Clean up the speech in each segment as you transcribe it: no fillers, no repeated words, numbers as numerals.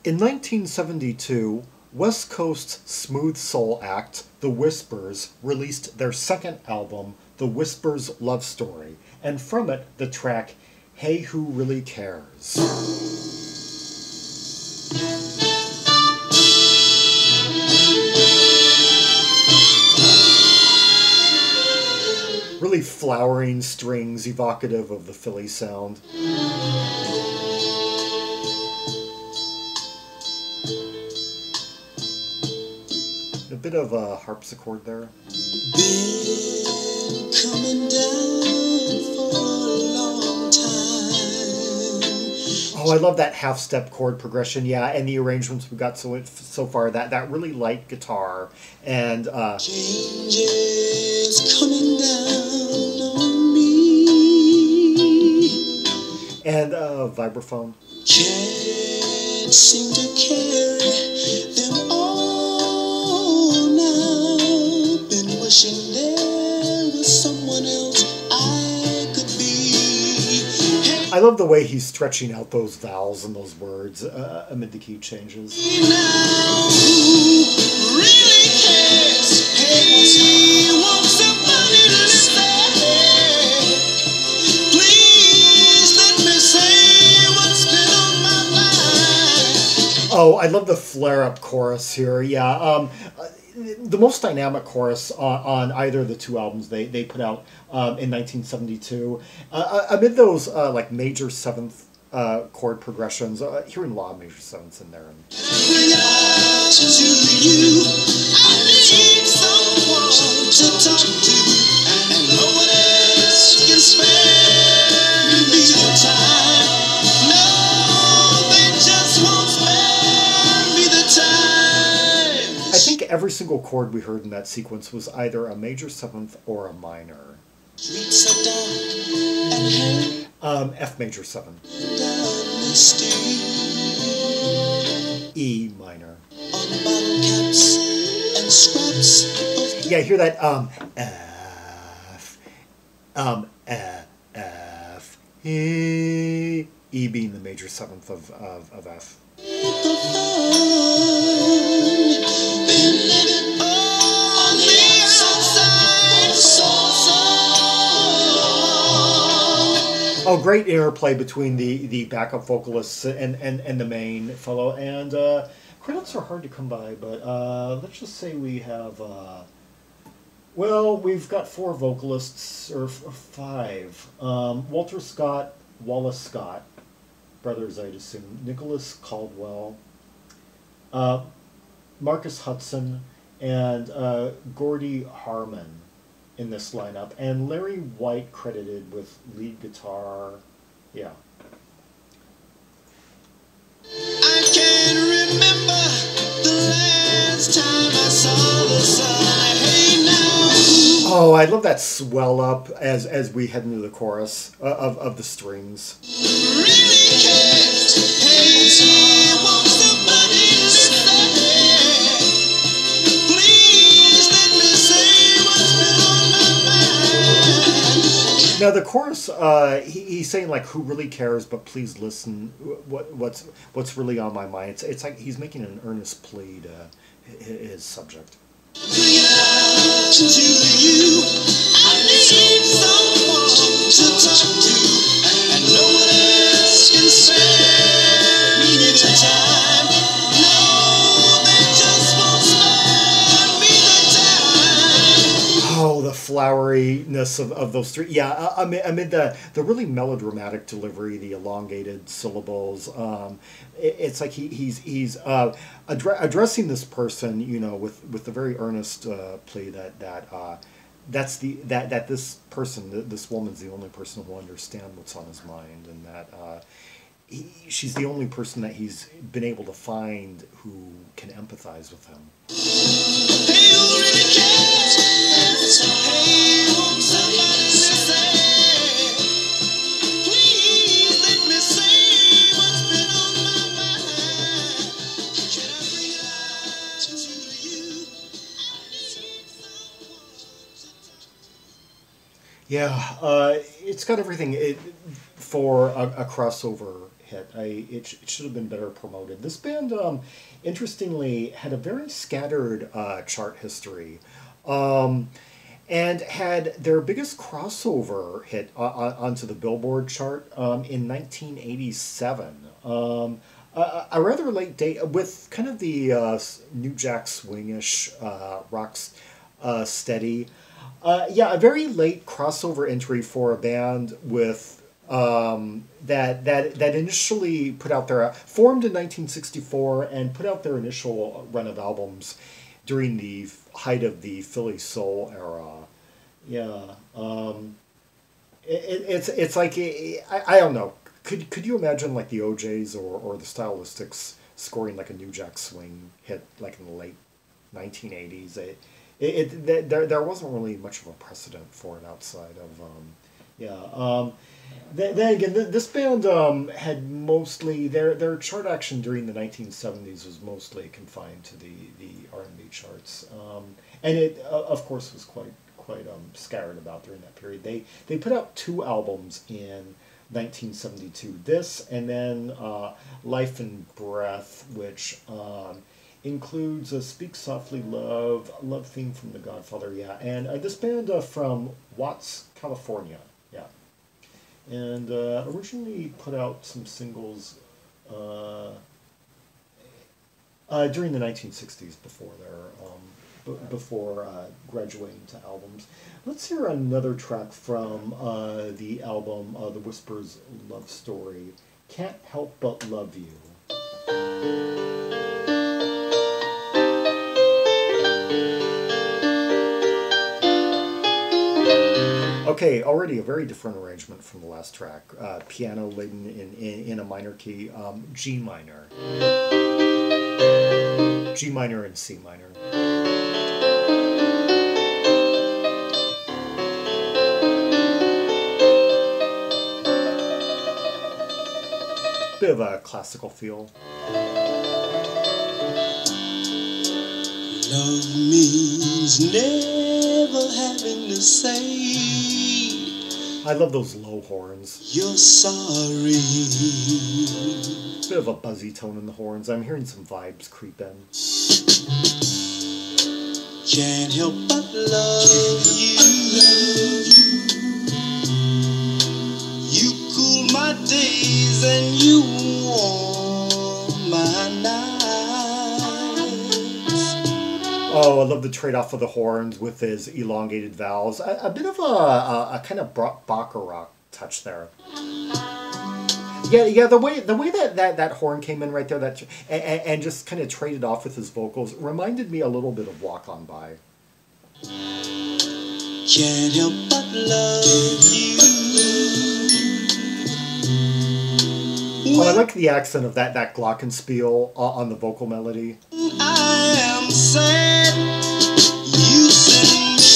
In 1972, West Coast smooth soul act The Whispers released their second album, The Whispers Love Story, and from it the track Hey Who Really Cares. Really flowering strings evocative of the Philly sound. A bit of a harpsichord there. Been coming down for a long time. Oh, I love that half-step chord progression, yeah, and the arrangements we've got so far. That really light guitar and changes coming down on me. And vibraphone. Can't seem to carry them all now. Been wishing there was someone else I could be. Hey, I love the way he's stretching out those vowels and those words amid the key changes. now who really cares? Hey, wants somebody to listen. Please let me say what's been on my mind. Oh, I love the flare-up chorus here. Yeah, the most dynamic chorus on either of the two albums they put out in 1972. Amid those like major seventh chord progressions, hearing a lot of major sevenths in there. Bring it out to you. I need someone to talk to, and no one else can spare me the time. No, they just won't spare me the time. I think every single chord we heard in that sequence was either a major seventh or a minor. Streets are dark and F major 7. down misty. E minor. On bottle caps and scraps of Yeah, hear that F, E being the major seventh of F. paper fun. Been living on the outside so long. Oh, great interplay between the backup vocalists and the main fellow. And credits are hard to come by, but let's just say we have well, we've got 4 vocalists, or 5. Walter Scott, Wallace Scott, brothers, I'd assume, Nicholas Caldwell, Marcus Hudson, and Gordy Harmon in this lineup, and Larry White credited with lead guitar. Yeah. I can't remember the last time I saw the sun. Hey now, Oh, I love that swell up as we head into the chorus of the strings. really cares. Hey, won't somebody listen? Please let me say what's been on my mind. Now the chorus, he's saying like, "Who really cares?" But please listen. What's really on my mind? It's like he's making an earnest plea to his subject. Bring it out to you. I need someone to talk to, and no one else can spare me the time. No, they just won't spare me the time. Oh, the floweriness of those three. Yeah, amid the really melodramatic delivery, the elongated syllables. It's like he's addressing this person, you know, with the very earnest plea that this person, this woman's the only person who will understand what's on his mind, and that she's the only person that he's been able to find who can empathize with him. Hey, who really cares? Hey, won't somebody listen? Please let me say what's been on my mind. Can I bring it out to you? I need someone to talk to. Yeah, it's got everything for a crossover hit. It should have been better promoted. This band, interestingly, had a very scattered chart history. And had their biggest crossover hit onto the Billboard chart in 1987. A rather late date with kind of the New Jack Swingish rocks steady. Yeah, a very late crossover entry for a band with that initially put out their formed in 1964 and put out their initial run of albums during the height of the Philly soul era. Yeah, it's like I don't know. Could you imagine like the OJs or the Stylistics scoring like a New Jack Swing hit like in the late 1980s? There wasn't really much of a precedent for it outside of Then again, this band had mostly their chart action during the 1970s was mostly confined to the R&B charts, and it of course was quite scattered about during that period. They put out 2 albums in 1972. This and then Life and Breath, which includes a Speak Softly Love theme from The Godfather, yeah, and this band from Watts, California, yeah. And originally put out some singles during the 1960s before graduating to albums. Let's hear another track from the album The Whispers Love Story, Can't Help But Love You. Okay, already a very different arrangement from the last track. Piano laden in a minor key, G minor. G minor and C minor. Bit of a classical feel. Love means never having to say I love those low horns. you're sorry. Bit of a buzzy tone in the horns. I'm hearing some vibes creep in. Can't help but love you. You cool my days and you warm my nights. Oh, I love the trade-off of the horns with his elongated vowels. A bit of a kind of Baccarat touch there. Yeah. The way that horn came in right there, and just kind of traded off with his vocals, reminded me a little bit of Walk On By. Can't help but love you. Oh, I like the accent of that glockenspiel on the vocal melody. I am sad. You send me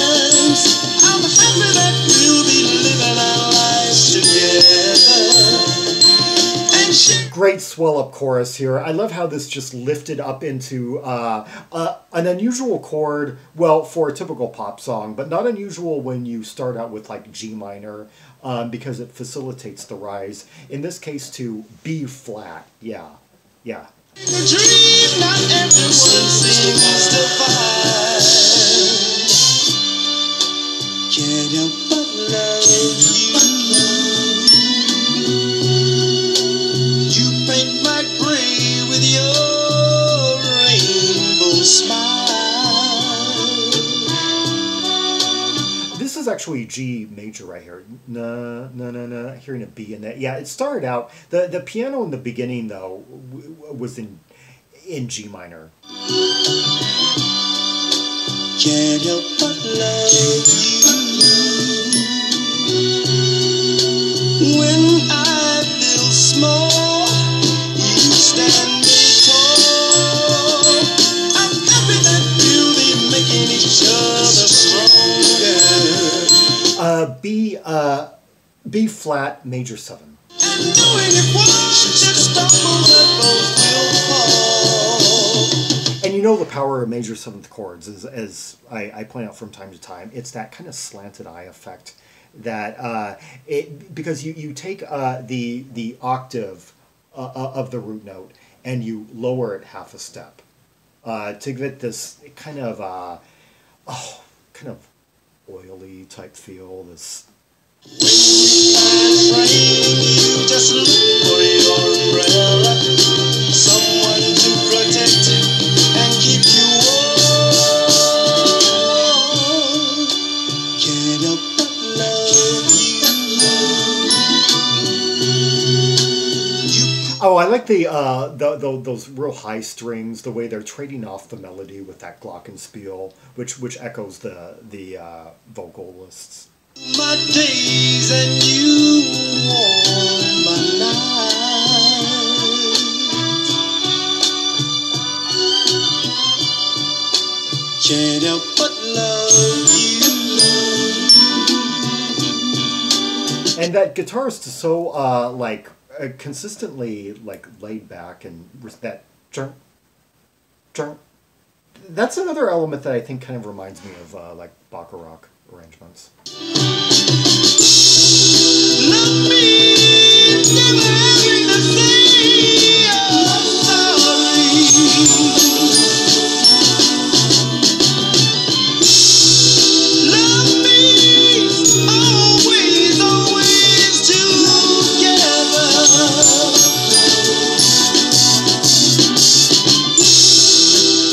lines. I'm happy that we'll be living our lives together. And she Great swell up chorus here. I love how this just lifted up into an unusual chord, well, for a typical pop song, but not unusual when you start out with like G minor, because it facilitates the rise, in this case to B flat. Yeah. a dream not everyone seems to find. Can't help but love you. You paint my gray with your rainbow smile. This is actually G major right here. No. Hearing a B in that. Yeah, it started out, the piano in the beginning though was in G minor. Can't help but love you. When I feel small, you stand me tall. I'm happy that we'll be making each other stronger. B flat major 7. And knowing if one should stumble, that both will fall. And you know the power of major 7th chords, as I point out from time to time. It's that kind of slanted eye effect that because you take the octave of the root note and you lower it half a step to get this kind of kind of oily type feel. This. When you just look for your umbrella, someone to protect and keep you warm. Can't help but love you. Oh, I like those real high strings, the way they're trading off the melody with that glockenspiel, which echoes the vocalists. My days and you warm my nights. Can't help but love you. And that guitarist is so consistently laid back, and that chunk. That's another element that I think kind of reminds me of Baccarat arrangements. Love me, never having to say I'm sorry. Love me, always, always together.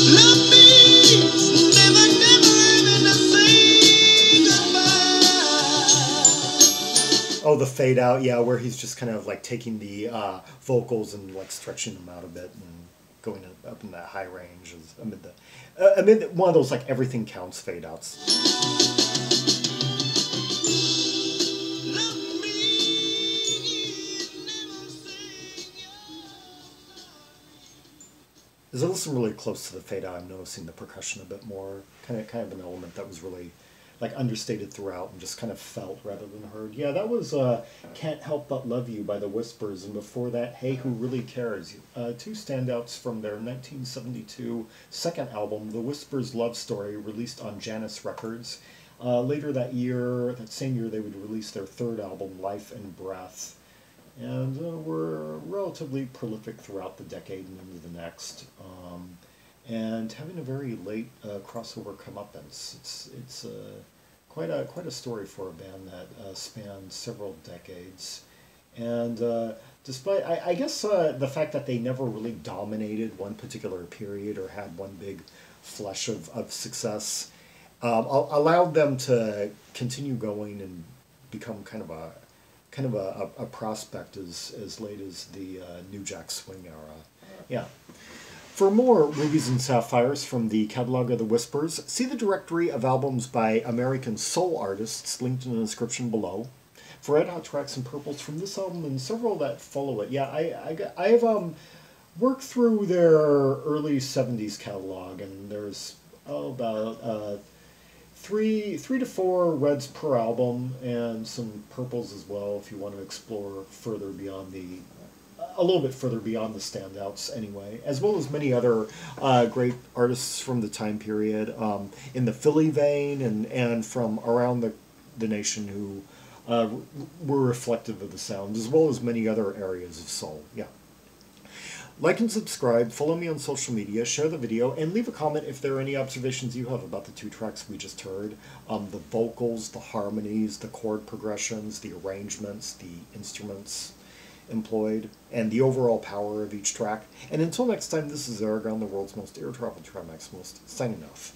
Love me, never, never having to say goodbye. Oh, the fade out, yeah, where he's just kind of taking the vocals and stretching them out a bit and going up in that high range amid one of those everything counts fade outs. As I listen really close to the fade out, I'm noticing the percussion a bit more, kind of an element that was really understated throughout and just kind of felt rather than heard. Yeah, that was Can't Help But Love You by the Whispers, and before that, Hey Who Really Cares. Two standouts from their 1972 second album, The Whispers' Love Story, released on Janus Records. Later that same year, they would release their third album, Life and Breath, and were relatively prolific throughout the decade and into the next. And having a very late crossover comeuppance. It's quite a story for a band that spanned several decades. And despite, I guess, the fact that they never really dominated one particular period or had one big flush of success, allowed them to continue going and become kind of a prospect as late as the New Jack Swing era. Yeah. For more Rubies and Sapphires from the catalog of the Whispers, see the directory of albums by American soul artists linked in the description below. For Red Hot tracks and purples from this album and several that follow it. Yeah, I have worked through their early 70s catalog, and there's about 3 to 4 reds per album and some purples as well if you want to explore a little bit further beyond the standouts anyway, as well as many other great artists from the time period in the Philly vein and from around the nation who were reflective of the sound, as well as many other areas of soul. Yeah. Like and subscribe, follow me on social media, share the video, and leave a comment if there are any observations you have about the 2 tracks we just heard. The vocals, the harmonies, the chord progressions, the arrangements, the instruments employed, and the overall power of each track. And until next time, this is Zaragon, the world's most air-traveled trimaximalist, signing off.